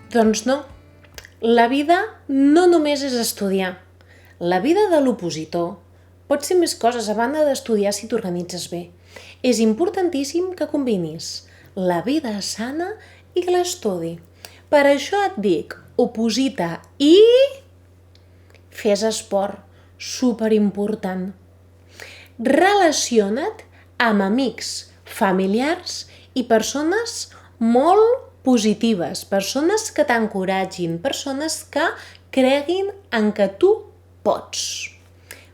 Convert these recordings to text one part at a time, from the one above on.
Doncs no. La vida no només és estudiar. La vida de l'opositor pot ser més coses a banda d'estudiar si t'organitzes bé. És importantíssim que combinis la vida sana i l'estudi. Per això et dic, oposita i fes esport, superimportant. Relaciona't amb amics, familiars i persones molt positives, persones que t'encoratgin, persones que creguin en que tu pots.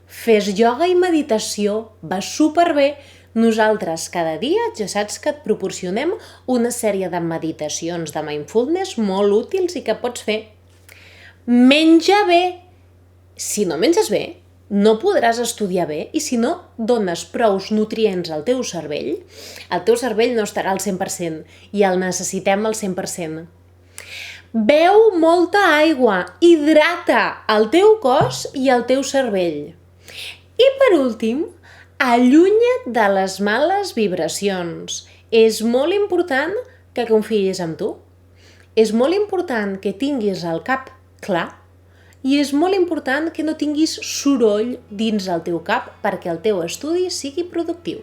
Fes ioga i meditació, va superbé. Nosaltres cada dia ja saps que et proporcionem una sèrie de meditacions de mindfulness molt útils i que pots fer. Menja bé. Si no menges bé, no podràs estudiar bé i si no dones prous nutrients al teu cervell, el teu cervell no estarà al 100% i el necessitem al 100%. Beu molta aigua, hidrata el teu cos i el teu cervell. I per últim, allunya't de les males vibracions. És molt important que confiïs en tu. És molt important que tinguis el cap clar i és molt important que no tinguis soroll dins el teu cap perquè el teu estudi sigui productiu.